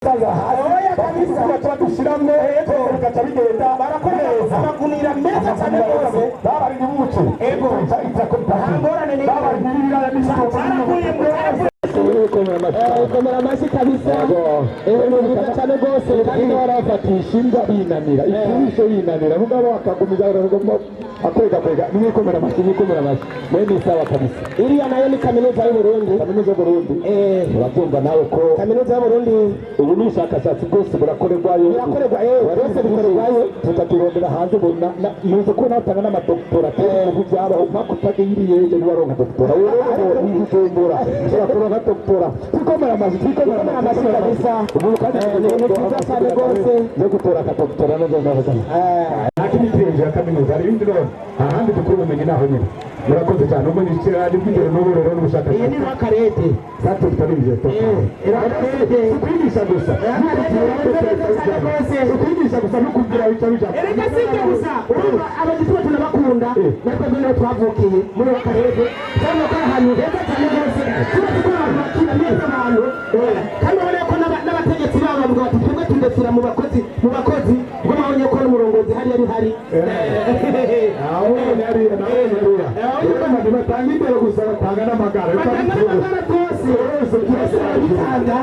oya kabisa badushiramo gacha bigenda barakomeza abagunira meza cyane rwose babari nibuce ego itako babari nibira n'isoko barakuye komera amashi kabisa ni cyane rwose kandi barafatisha inda binanira ikirisho binanira mugabo akagumiza akwega nikomera amashi nene sawa kabisa iriya nayo ni kaminuza y'u Burundi urabyumva nawe ko kaminuza y'u Burundi ubu ni ubushakashatsi bwose burakorerwayo bwose bikorerwayo tukaturondera hanze nuze ko natanga n'amadoktora mu byabaho mpaka utagiriye waronka doktora wowe n'ubujumbura ushobora doktora tukomera amazi kabisa ubu kandi ni cyiza cyane rwose yo gutora doktora no ndavuga lakini penge ya kaminuza ari ibindi rero ahandi dukuru ubumenyi naho nyine murakoze cyane ubwo ni kiradi bw'ingero n'uburero n'ubushakashatsi iyi ni makarete sato tutabije to kwigisha gusa kwigisha gusa no kugira icyo bijya erega sibyo gusa urumva abagituba tunabakunda natwe bino twavukiye muri makarete cyangwa ko ahantu heza cyane rwose tuba bakira neza abantu kandi ubona ko n'abategetsi babo bavuga bati twebwe tudefira mu bakozi ngo babonye ko n'umurongozi hari aho nari batanga imbere gusa batanga n'amagara rwose bitanga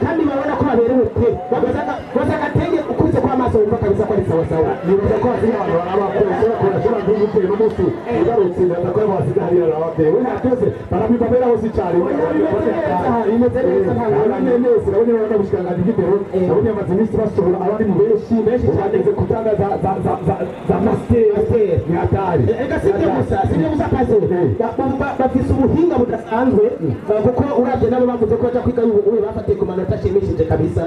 kandi babona ko baberewe pe baza agatenge ukuze kw'amaso wumva kabisa ko ari sawa nibuza ko hasi abantu abakozi bakora n'umutwe n'umunsi ugarutse ndakora basiga hariya abatewe natose barabibabera hose cyane imeze neza neza urabona n'abashikanga digitero urabona amazinisi basohora abari mu benshi cyane kutanga za master ni hatari ega sibyo gusa kaze bafise ubuhinga budasanzwe kuko uravye nabo bavuze ko baja kwiga ubu bafatiye ku manota ashimishije kabisa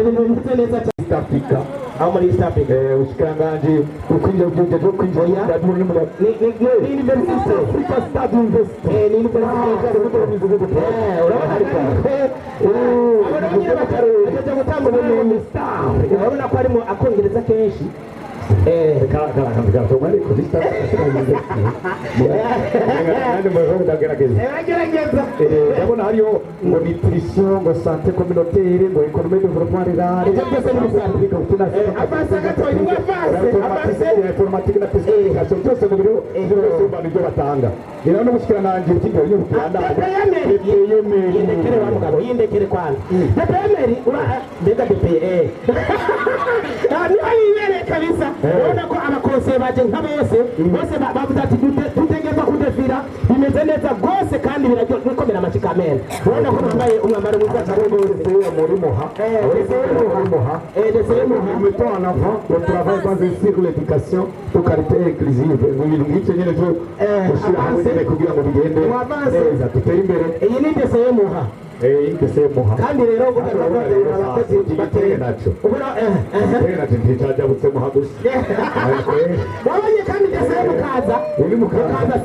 nimeze neza cyane Afrika aho muri East Africa ushikanganje ukwinjira byo kwinjira ni university Africa Study University ni university urabona nyine bakaje gutanga ubumenyi urabona ko arimo akongereza kenshi mwari kuzista nandi mweho ndagerageza ndabona hariyo ngo nutrition ngo santé communautaire ngo économie développement rural byose ni bisanzwe afasa gatoyi ngo afase informatique na communication byose mu biro byo batanga ira no mushikiranganje cy'ingero y'ubukanda yindekere wa mugabo yindekere kwana DPMR mbega DPE ni ayibere kabisa urabona ko abakonseye baje nka bose bavuze ati tutegeza kudefira bimeze neza rwose kandi birakomera amacikamera urabona ko bambaye umwambaro mwiza cyane rwose muri moha mettons en avant le travail basé sur l'éducation pour qualité inclusive mu bintu nk'icyo nyine byo gushyira hamwe kugira ngo bigende neza dutere imbere iyi ni DCE moha kandi rero abakozi bateye nacyo nticyajabutse muhagusi wabonye kandi DCE mukaza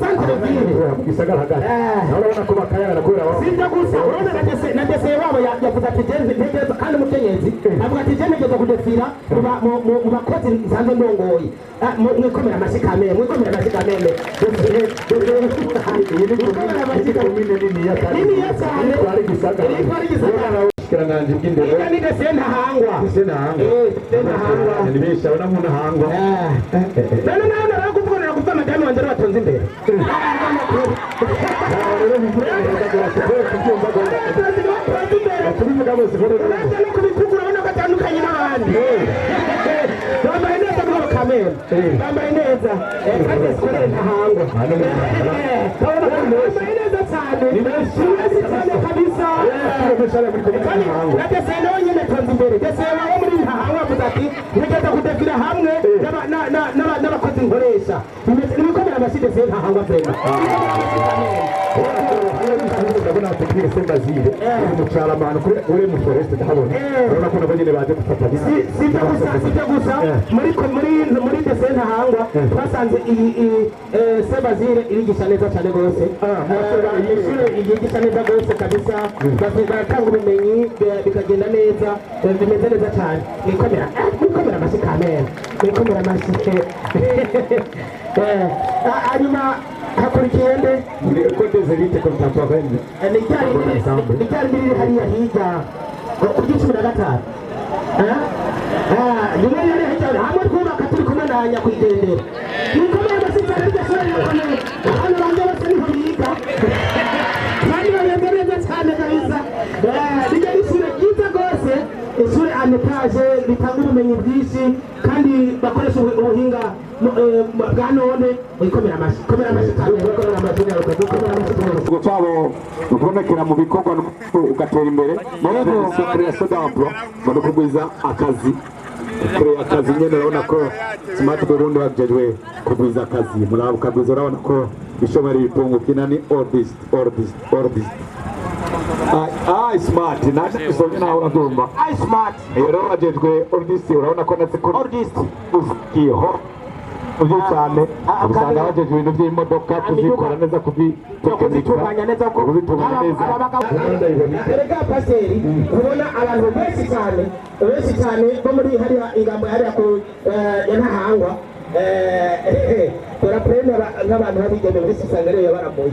centre ville mu gisagara hagati urabona ko bakayana kubera sibyo gusa urabona na DCE wabo yavuze ati ntegerezo kandi umukenyezi avuga ati ntegerezo kudefira mu bakozi nsanzwe ndongoye mwikomera amashyikamere niniya cyane kiranganje bw'indero ni DCE ntahangwa ni bisha abona mu ntahangwa none narakuvugana kuva madame wanje batonze imbere bambaye neza kandi sikorere ntahangwa bambaye neza cyane kabisa na DCE nawe nyine tonze imbere DCE wawe muri ntahangwa avuze ati ntegeza kudefira hamwe n'abakozi nkoresha ibikomera amashyi DCE ntahangwa vrema ndabona atekire Sembazire mu cyaramano kuri mu forest ndahabona urabona ko nabo nyine baje gufata sibyo gusa muri DCE ntahangwa twasanze iyi Sembazire irigisha neza cyane rwose irigisha neza rwose kabisa batanga ubumenyi bikagenda neza bimeze neza cyane mwikomera amashyi kamera mwikomera amashyi hanyuma hakurikiye nde ko Desirite contemporaine n'icyari riri hariya hirya ku gicumi na gatanu nyuma yari hajyana hamwe twubaka turi kumwe na nyakwigendera ibikomeye amasitari y'iryo shuri rirakomeye abantu banjye bose niho biga kandi bameze neza cyane kabisa rijya n'ishuri ryiza rwose ishuri anetaje ritanga ubumenyi bwinshi kandi bakoresha ubuhinga bwa none ikomera amashyi kandi ikomera amashyi ikomera amashyi cyabo ubonekera mu bikorwa ugatera imbere rero création d'emploi no kugwiza akazi kurea akazi nyene urabona ko Smart Burundi bagejwe kugwiza akazi murabo kagwiza urabona ko bishobora ibipungu kinani all this smart naje isonye naho uradumba smart rero bagejwe all this urabona ko natse ko all this ukiho uzi cyane usanga bagejwe ibintu by'imodoka kuzikora neza kuzitunganya neza ko erega paseri ubona abantu benshi cyane bo muri hariya ingambo hariya ku ya Ntahangwa dora prene nk'abantu babigeme benshi usanga rero baramuye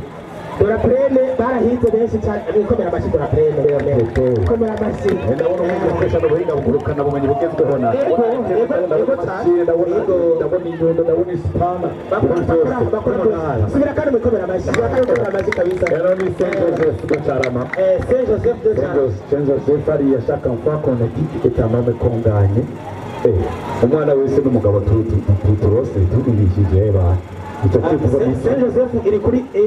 dora prene barahinze benshi cyane ikomera amashyi dora prene ikomera amashyi ndabona umuntu ukoresha ubuhinga bugurukana bumenyi bugezweho na ndabona inyundo ndabona isipana subira kandi mukomera amashyi kabisa rero ni Saint Joseph de Charama Saint Joseph ari yashaka mfako na giti kitamame konganye umwana wese n'umugabo turose tubigishije ba Saint Joseph iri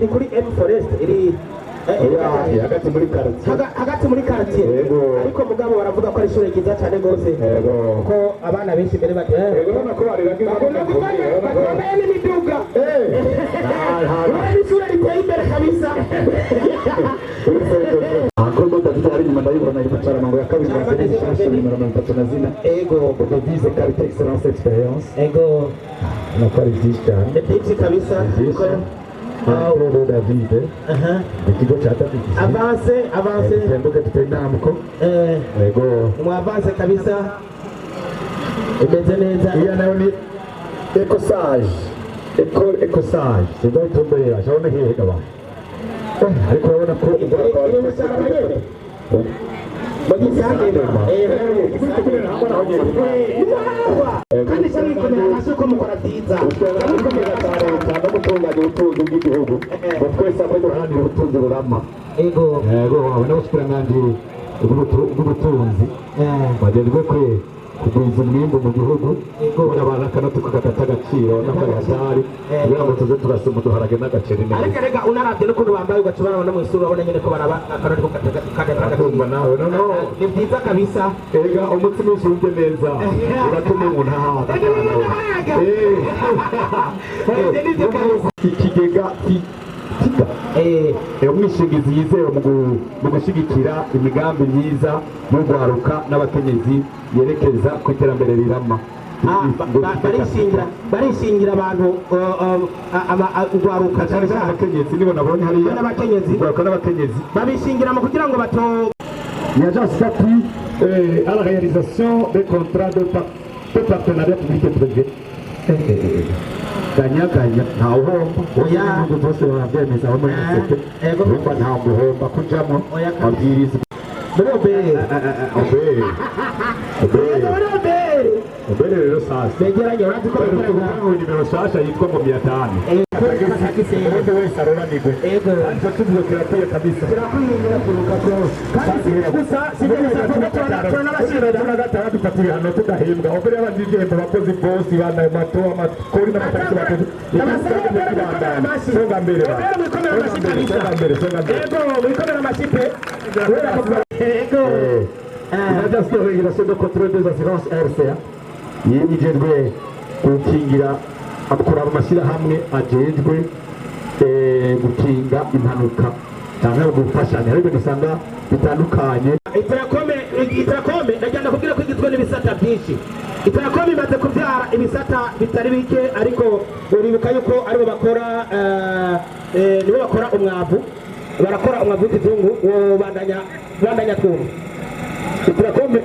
kuri M Forest iri hagati muri quartier ariko mugabo baravuga ko ari ishuri ryiza cyane rwose ko abana benshi mbere bati n'imiduga ishuri riteye imbere kabisa akorwa tatari nyuma ndayibona ibacara mango ya kabiri bategereje nimero 34 ego vise qualité excellence expérience na kwari cyane ndetse kabisa Paulo David ikigo cha tafiti avance tembuke tutendamuko ego mu avance kabisa imeze neza iya nayo ni ecosage sindo itumbera cyane hehe kaba ariko urabona ko iri musaraba nyene kandi cyane ikomera amashyi ko mukora byiza ikomera cyane cyane gutunganya ubutunzi bw'igihugu twese abari guharanira ubutunzi burama ego abana b'ubushyikiranganji bw'ubutunzi bagejwe kugwiza umwimbu mu gihugu urabana akanatu kagata agaciro n'akari hatari kugira ngo tuze turasoma uduharage n'agaceri neza ariko rega unarabye n'ukuntu bambaye ugacubana no mu isura urabona nyine ko baraba akanatu kagata agaciro nawe ni byiza kabisa erega umutima ushinzwe neza uratuma umuntu ahaga ikigega umwishingizi yizewe mu gushyigikira imigambi myiza y'urwaruka n'abakenyezi yerekeza ku iterambere rirama barishingira abantu urwaruka cyane cyane abakenyezi nibo nabonye hariya urwaruka n'abakenyezi babishingira mu kugira ngo bato l'agence s'appuie à la réalisation des contrats de partenariat public et privé ganya ntawuhomba inyungu zose barabyemeza aho muri sosiyete urumva nta muhomba kujamo mabwiriza obere rero sasa begeranye urati ko nimero shasha yitwa ngo 500 umuntu wese arobanirwe ariko tuvuze kirakwiye kabisa kirakwiye kuruka ko kandi gusa sibeza ko na gatandatu dufata ibihano tudahembwa obere y'abandi igihembo abakozi bose banaye mato amakori n'amatariki bakoze songa mbere wikomera amashyipe l'agence de régulation de contrôle des assurances RCA yinjijwe gukingira kuraba amashyirahamwe ajejwe gukinga impanuka cyangwa gufashanya ariko dusanga bitandukanye iterakome ndagenda kubwira ko igizwe n'ibisata byinshi iterakome imaze kubyara ibisata bitari bike ariko uribuka yuko aribo bakora nibo bakora umwavu barakora umwavu w'ikizungu wo bandanya twumva Iteracome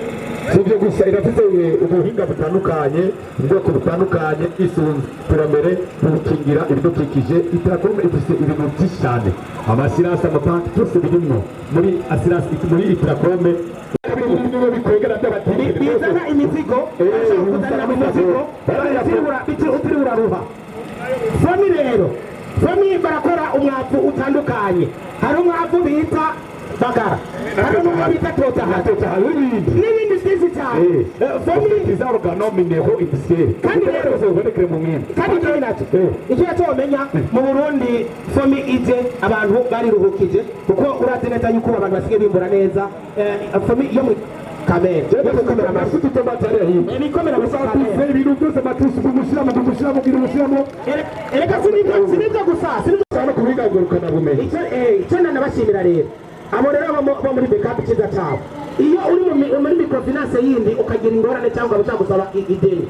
sivyo gusa irafite ubuhinga butandukanye ubwoko butandukanye isunze iterambere mu gukingira ibidukikije. Iteracome ifite ibintu byinshi cyane, amasirasi, amapanki byose birimo muri asirasi, muri Iteracome bizana imizigo utiri uraruha. Fomi rero, Fomi barakora umwavu utandukanye, hari umwavu bita bagara, hari umwavu bita totaha n'ibindi byinshi cyane. Fomi izaruganominero ibisere kandi rero zobonekere mu mwenda kandi ikindi nacyo icyo cyomenya mu Burundi Fomi ije abantu bariruhukije kuko urazi neza yuko abantu basigaye bimbura neza. Fomi yo muri kamera kamera masuti to batari hii ni kamera masuti ibintu byose matusi bumushiramo ereka sinibyo gusa sinibyo kubigagurukana bumenyi icyo nabashimira rero abo rero bo muri backup kiza cyabo. Iyo uri muri microfinance yindi ukagira ingorane cyangwa ushaka ideni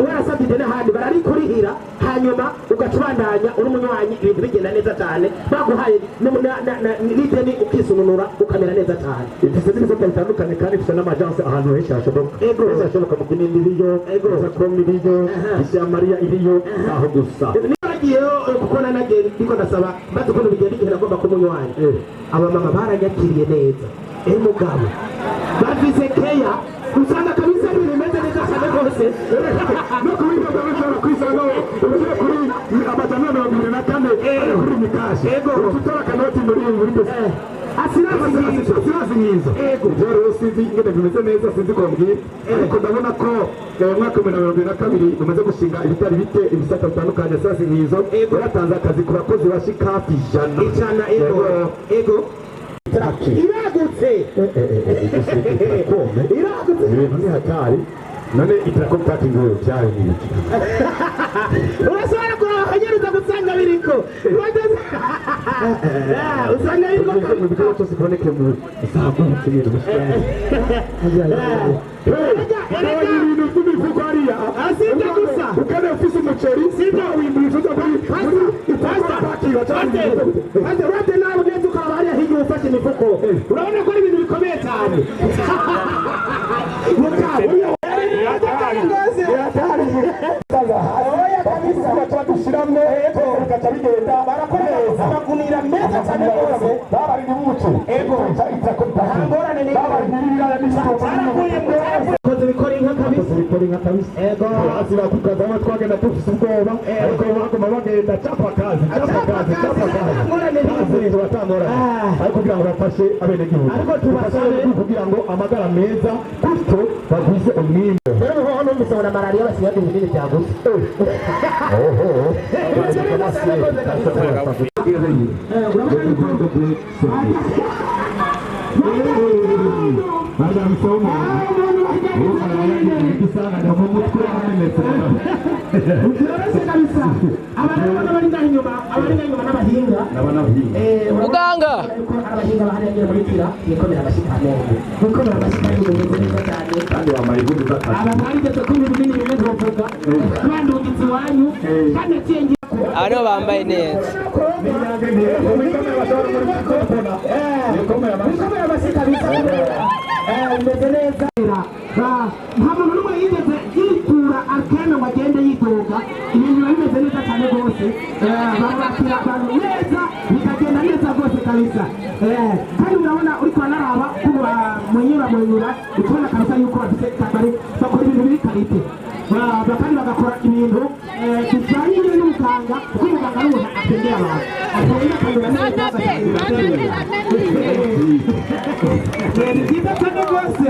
warasabye ideni ahandi bararikurihira hanyuma ugacubandanya uri umunywanyi ibintu bigenda neza cyane baguhaye n'ideni ukisununura ukamera neza cyane. Ifite n'ibintu bitandukanye kandi ifite n'amajansi ahantu henshi hashoboka mu binindi biriyo Iteracome iriyo Mariya iriyo aho gusa nagiyeyo kuko nanagiye ndiko ndasaba mbaze ukuntu bigenda igihe nagomba kumunywanyi. Abamama baranyakiriye neza mugabo bavize keya usanga kabisa ibintu bimeze neza cyane rwose no kubiga bashobora kwisanga ugiye kuri amajana 24 kuri mikashi ututora kanoti muri bese asirazi myiza rero sinzi ingene bimeze neza sinzi ko mbwira ariko ndabona ko mwaka 2022 umaze gushinga ibitari bite ibisata bitandukanye asirazi myiza baratanze akazi ku bakozi bashika 100 ego iragutse ibintu ni hatari none Iteracome takingiwe byayo ni iki urashobora kuraba akanyereza gusanga biriko usanga biriko mu bigo cyose kuboneke mu isaha y'ikigero ibintu by'imifuko hariya asibye gusa ukane ufise umuceri sibyo wimbisha cyo kandi urate nawe neza ukaba hariya hirya ufashe imifuko urabona ko ari ibintu bikomeye cyane badushyiramo bigaca bigenda barakomeza amagunira meza cyane rwose babari n'umuco ntangorane koze bikora inka kabisa azira kukazamo twagenda dufise ubwoba ariko bagoma bagenda capa kazi ariko kugira ngo bafashe abenegihugu ariko tubasabe kugira ngo amagara meza gutyo bagwize umwimbo rero hano musabona malaria basigaye ibintu byagutse Muganga ano bambaye neza nta muntu n'umwe yigeze yitura arkene ngo agende yidoga ibintu biba bimeze neza cyane rwose babakira abantu neza bikagenda neza rwose kabisa kandi urabona uri kuranaraba kuba munyura ukubona kabisa yuko bafite kabari bakora ibintu biri karite kandi bagakora ibintu bijyanye n'ubuganga kuko umuganga ari umuntu atendera abantu atendera akanyura neza ni byiza cyane rwose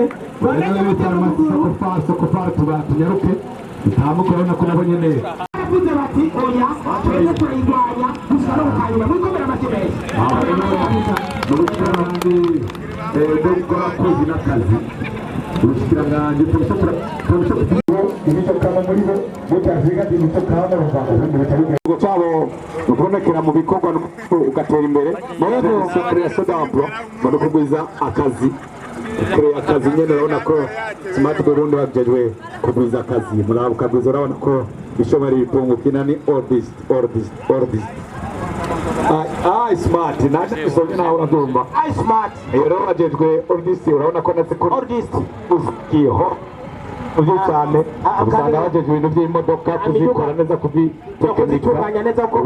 sokofari tunyaruke ntamukobona ko nabo nyene baravuze bati oya twese turayirwanya gusa no gukanyura mwikomera amashyi menshi n'ubushyirangange bwo gukora kozi n'akazi ubushyirangange imico kama muri bo mutaziga imico kama ubundi cyabo ubonekera mu bikorwa ugatera imbere rero création d'emploi no kugwiza akazi kure akazi nyene urabona ko Smart Burundi wajejwe kugwiza akazi murabo kagwiza urabona ko bishobora ibipungu kinani all this smart naje isonye naho urabyumva I smart rero wajejwe ordisi urabona ko natse ko ordist uzikiho uzi cyane usanga wajejwe ibintu by'imodoka kuzikora neza kuzitunganya neza ko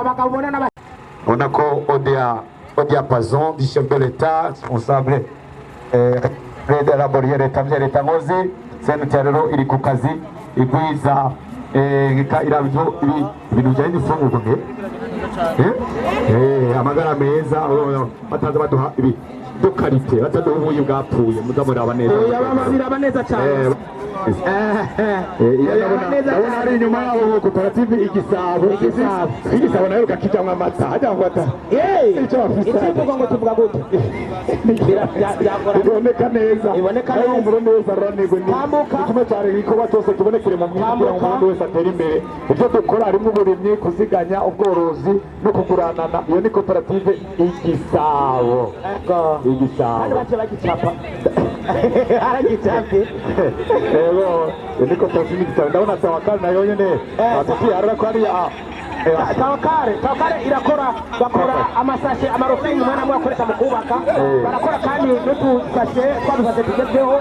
abagabo bona n'aba on a ko odia pazon du chef de l'état responsable de la barrière établie leta ngozi sente rero iri ku kazi igwiza irabyo ibintu bijyanye n'ifungurwa amagara meza bataza baduha ibi dukarite bataduha ubuyi bwapfuye muzamuraba neza cyane ndabona ari inyuma yabo koperative igisabo nayo kakijamwo amata ajya ngo ata icyo ngo tuvuga gute iboneka neza umuro neza ranego ni kimwe cyane igikorwa cyose kibonekere mu mwanya kugira ngo umuntu wese atere imbere ibyo dukora harimo uburimyi kuziganya ubworozi no kuguranana iyo ni koperative igisabo kandi bace bagicapa aragicape ni koperative igisabo ndabona tawakari nayo nyene atutiyarara ko ari tawakare irakora bakora amasashe amarofini umwana amwe akoresha mu kubaka barakora kandi n'utusashe twabifashe tugezweho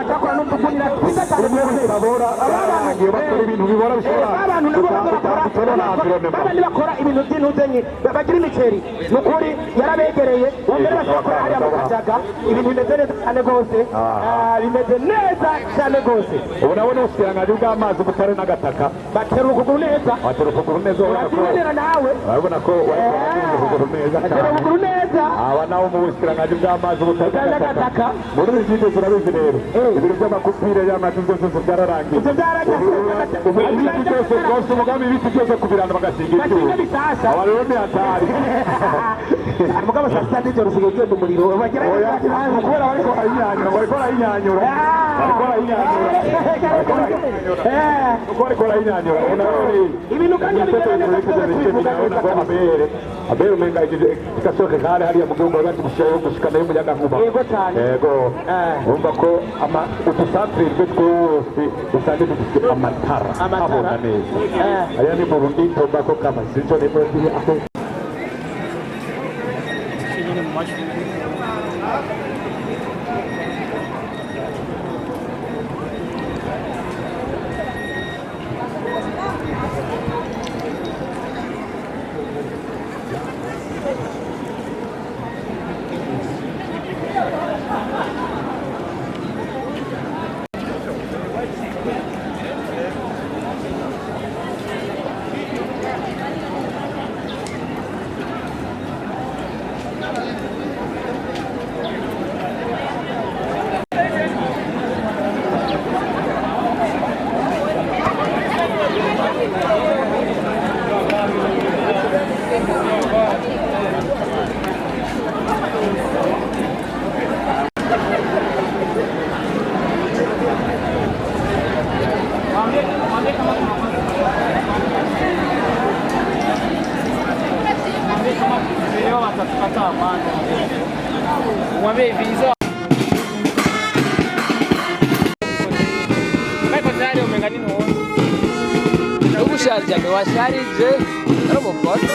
bakora n'utugunira twiza cyane bakora ibintu bibora bishobora abantu nabo babandi bakora ibintu by'intuzenyi bagira imiceri ni ukuri yarabegereye mbere bakora hariya mu kajaga ibintu bimeze neza cyane rwose bimeze neza cyane rwose ubu nabona ubusikiranganji bw'amazi butare n'agataka batera ukuguru neza watera ukuguru neza urabibonera nawe urabona ko ukuguru neza batera ukuguru neza aba nawo mu busikiranganji bw'amazi butare n'agataka muri bizinde turabizi rero ibintu by'amakupire y'amazi byose byararangiye ubu ibiti byose rwose umugambi ibiti byose kubirana bagasiga icyuma aba rero ni hatari mugabo saa sita nijoro usigaye ugenda umuriro kubera bariko barayinyanyura ibintu kandi abere umenga kigasohoke kare hariya mu gihugu hagati gushikana y'umuyagankuba yego cyane yego urumva ko udusantere twe twose dusanzwe dufite amatara abona neza aya ni Burundi Tobacco Company sico ni muri aho Mwambie visa. Kwa tayari umengani no. Ubusharija ni washarije. Robo posta.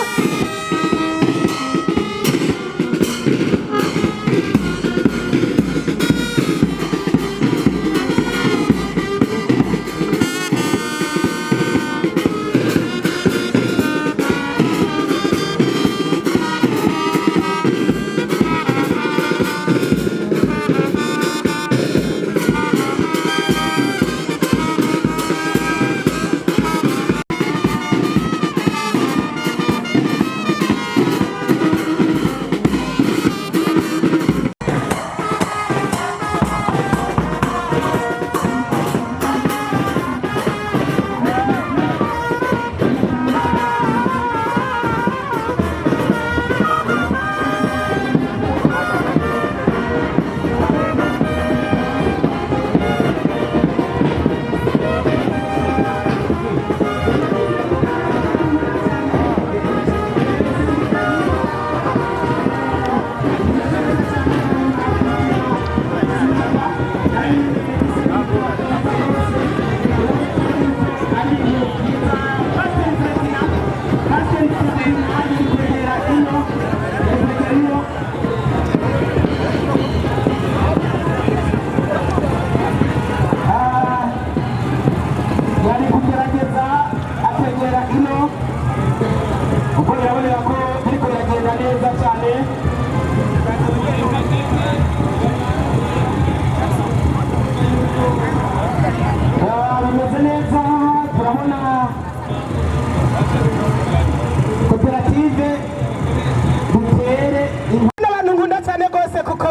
rwose kuko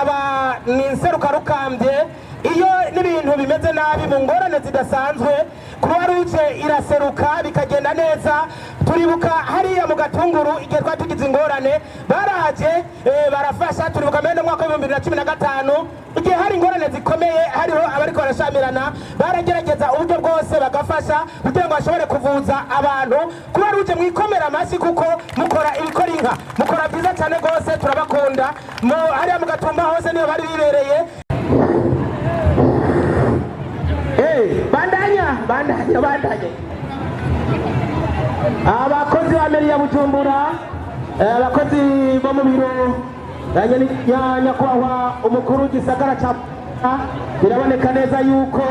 aba ni inserukarukambye iyo n'ibintu bimeze nabi mu ngorane zidasanzwe Croix Rouge iraseruka bikagenda neza. Turibuka hariya mu Gatunguru igihe twari tugize ingorane baraje barafasha. Turibuka mbere mu mwaka wa 2015 igihe hari ingorane zikomeye hariho abariko barashamirana baragerageza uburyo bwose bagafasha kugira ngo bashobore kuvuza abantu. Croix Rouge mwikomera amashyi kuko mukora ibikora inka, mukora byiza cyane rwose, turabakunda. Hariya mu Gatumba hose niyo bari bibereye. Bandanya abakozi ba meri ya Bujumbura, abakozi bo mu biro ya nyakubahwa umukuru w'igisagara ca biraboneka neza yuko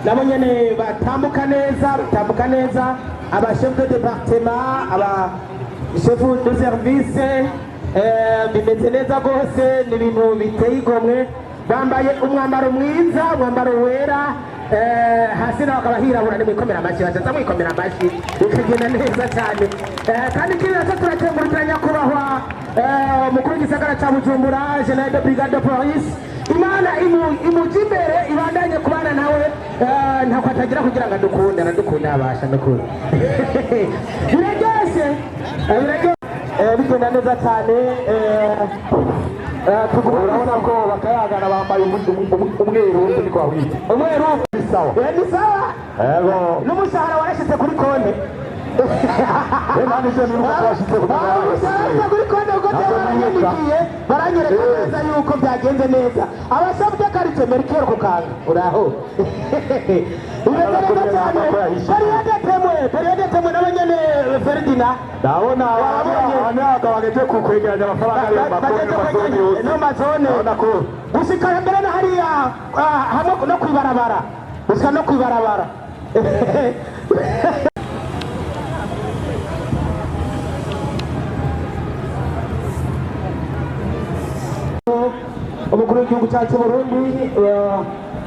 nabo nyene batambuka neza, aba chef de département, aba chef de service, bimeze neza gose, ni ibintu biteye igomwe, bambaye umwambaro mwiza, umwambaro wera. Hasi naho akaba hirabura n'imikomera amashyi, bazaza mwikomera amashyi ukigenda neza cyane. Kandi ikindi nacyo turakengurukira nyakubahwa umukuru w'igisagara ca Bujumbura, General de Brigade de Police, Imana imuja imbere ibandanye kubana nawe, ntako atagira kugira ngo adukunde abasha n'ukuri. Biraryoshe bigenda neza cyane. urabona ko bakayagana bambaye umweru ni kwa wiki umweru ni sawa yego n'umushahara warashitse kuri konte nanje ni washitse kuri konte uko byarangiye baranyereka neza yuko byagenze neza. Abasabye karite Merkel ku kanga uraho periode temwe n'abanyene Ferdinand ndabona abanyaka bageze ku kwegeranya amafaranga no mazone gushika mbere na hariya hamwe no kwibarabara gushika no kwibarabara. Umukuru w'igihugu cyacu Burundi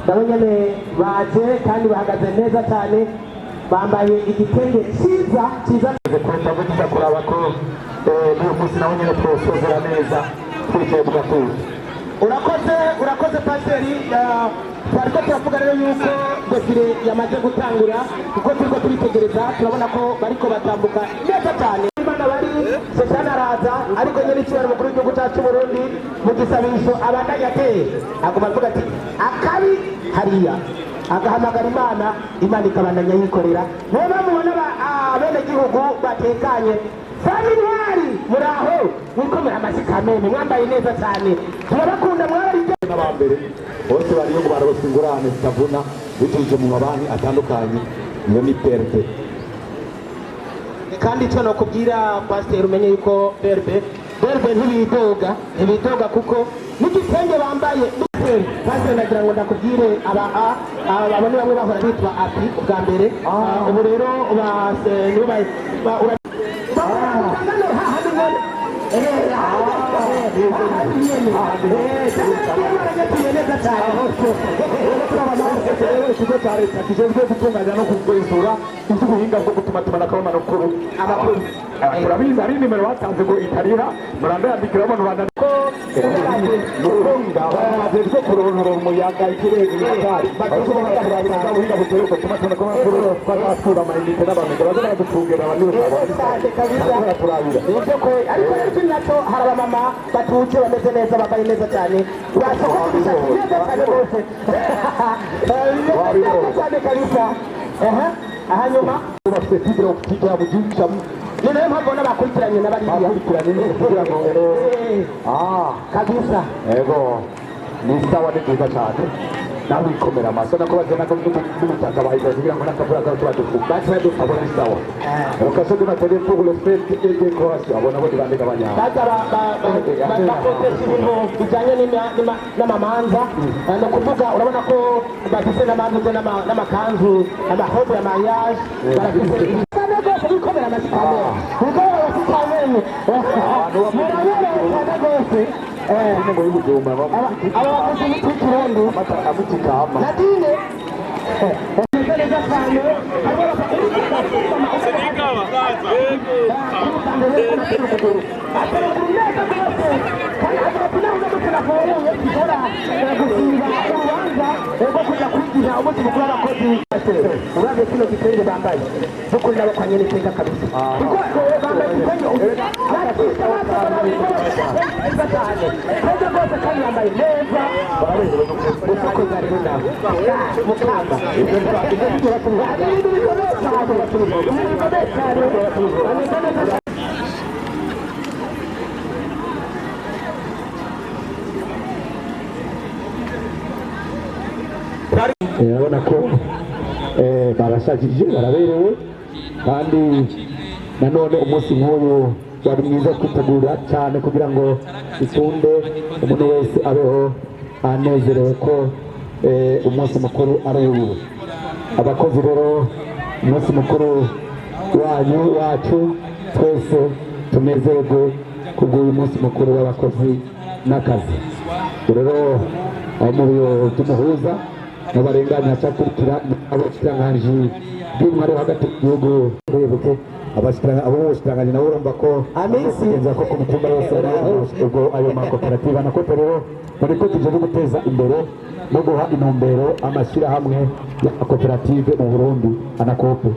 nabo nyene baje kandi bahagaze neza cyane, bambaye igitenge cyiza kwenda kuraba ko uyu munsi nawe nyine twosozera neza twicaye mu gatuza. Urakoze pasiteri. Twariko turavuga rero yuko defile yamaze gutangura kuko turiko turitegereza turabona ko bariko batambuka neza cyane. Imana bari Sesana araza ariko nyene icyubahiro umukuru w'igihugu cyacu Burundi mu gisabisho abandanya ateye aguma avuga ati akabi hariya, agahamagara Imana ikabandanya yikorera. Niyo mubona abenegihugu batekanye famintwari muraho mwikomera amashyi kamene, mwambaye neza cyane, turabakunda mwabarije n'abambere bose bariyo ngo barabose ingurane zitavuna bituje mu mabanki atandukanye. Iyo ni PRP. kandi icyo nakubwira pasiteri umenye yuko berbe ntibidoga kuko n'igitenge bambaye pasiteri nagira ngo ndakubwire aba ni bamwe bahora bitwa api ubwa mbere, ubu rero ikigo cya leta kijejwe gutunganya no kugenzura iby'ubuhinga bwo gutuma tumanako amakuru turabizi ari nimero batanze ngo itariha murandayandikira abantu bandiko n'ubuhinga bajejwe kuronora umuyaga ikirere n'itari bakurabira ubuhinga buteruka gutuma tumanako amakuru twazakura amayinite n'abamega baza baradutungera abanyurusaba turabira ariko rero ikindi nacyo hari abamama batuje bameze neza bambaye neza cyane basohoka neza cyane rwose cyane kabisa. Hanyuma bafite fibre optique ya bujumbura ni nayo mpamvu n'abakurikiranye n'abariya kugira ngo kabisa. Yego ni sawa, ni byiza cyane nawe ikomera amaso nako bazana ko n'ubutaka bahita kugira ngo nakavura ka tuba dufabona ni sawa. Okaso tunatende pour le fait de décoration abona bo bandika abanyama bakoresha ibintu bijyanye n'amamanza, ni ukuvuga urabona ko bafise n'amanza n'amakanzu amahobe ya mariage barafise cyane rwose bikomera amashyi kamera bikomera amashyi kamera murabona cyane rwose. ngo y'ubujumba abakozi b'ikirundi amutikama nadine neza cyane avuye kigora gusiba urubanza rwo kuja kwigira umunsi mukuru w'abakozi urabe kino gitenge bambaye dukunda bakwanye n'iteka kabisa kuko bambaye igitenge barakita neza cyane neza rwose kandi bambaye neza uko zari runaka mukamba ibintu bikomeye cyane urabona ko barashajije baraberewe kandi nanone umunsi nk'uyu wari mwiza kwitegura cyane kugira ngo itunde umuntu wese abeho anezerewe ko umunsi mukuru ari uyu. Abakozi rero umunsi mukuru wanyu wacu twese tunezerwe kubw'uyu munsi mukuru w'abakozi n'akazi. Rero aho mu biro by'umuhuza n'abarenganya cyakurikira abashikiranganji bw'intwari hagati mu gihugu bibuke abashikiranganji nabo urumva ko agenza ko ku mitumba yose ubwo ayo makoperative anakope rero muri ko tuje guteza imbere no guha intumbero amashyirahamwe y'amakoperative mu Burundi anakope.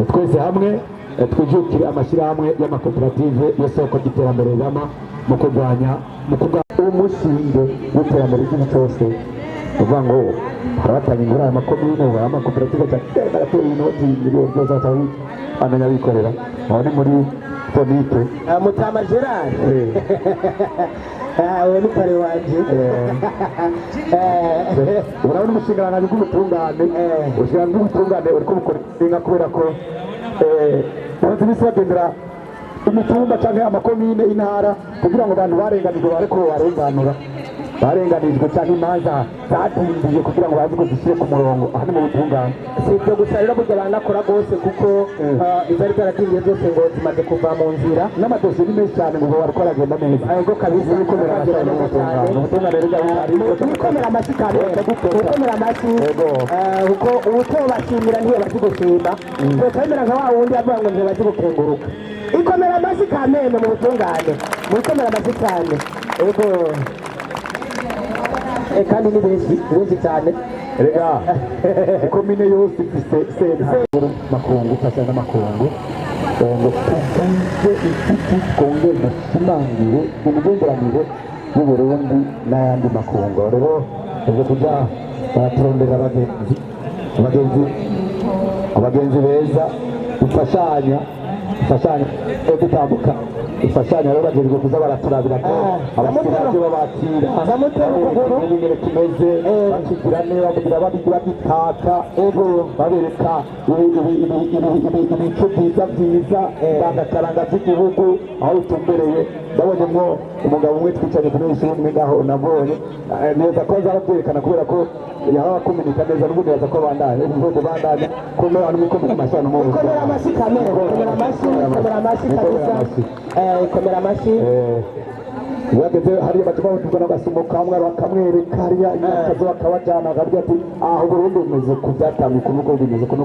Twese hamwe twijukire amashyirahamwe y'amakoperative y'isoko ry'iterambere rirama mu kurwanya umushinge w'iterambere ry'igihugu cyose. Uvuga ngo abatanga ingurane amakomine amakoperative cyane agatera inoti miliyoni zose atawi amenya bikorera aho ni muri Tonike Mutama Gerard we ni kare wanje urabona umushinga w'ubutungane ushinga w'ubutungane uri kubukora kubera ko abanzi bisi bagendera imitumba cyangwa amakomine intara kugira ngo abantu barenganijwe bareko barenganura barenganijwe cyane imanza zatindiye kugira ngo bazi ko zishyire ku murongo aha ni mu butungane. Si ibyo gusa rero burya banakora rwose kuko izari zaratindiye zose ngo zimaze kuva mu nzira n'amadosiye ni menshi cyane ngo bariko aragenda neza ariko kabisa bikomera ubutungane rero bikomera amashyi kandi bikomera amashyi kuko uko bashimira ntiyo bazi gushima twemera nka wa wundi avuga ngo ntiyo bazi gukenguruka ikomera amashyi kamene mu butungane mukomera amashyi cyane ego kandi ni benshi cyane rega ikomine yose ifise sentare makungu cyane n'amakungu ngo tutanze inshuti twongere dushimangire imigenderanire y'Uburundi n'ayandi makungu. Rero ubwo kujya baraturondera abagenzi beza dufashanya gutambuka ifashanya rero bagezwe kuza baraturabira ko abakiriya babakira n'ibintu kimeze bakigira neza kugira bagitaka babereka ibico byiza bagakaranga by'igihugu aho bitumbereye. Babonyemo umugabo umwe twicanye ku ntebe y'umwe ngaho nabonye neza ko azabyerekana kubera ko yaba akominika neza n'ubundi yaza ko bandanye ubwo bandanye komera n'umukomera amashyi mu komera amashyi kamere komera amashyi kabisa komera amashyi bageze hariya batuma batugana bagasimuka hamwe bakamwereka hariya akazi bakabajyana akavuga ati aha Burundi bumeze ku byatanga ukuntu bimeze kuno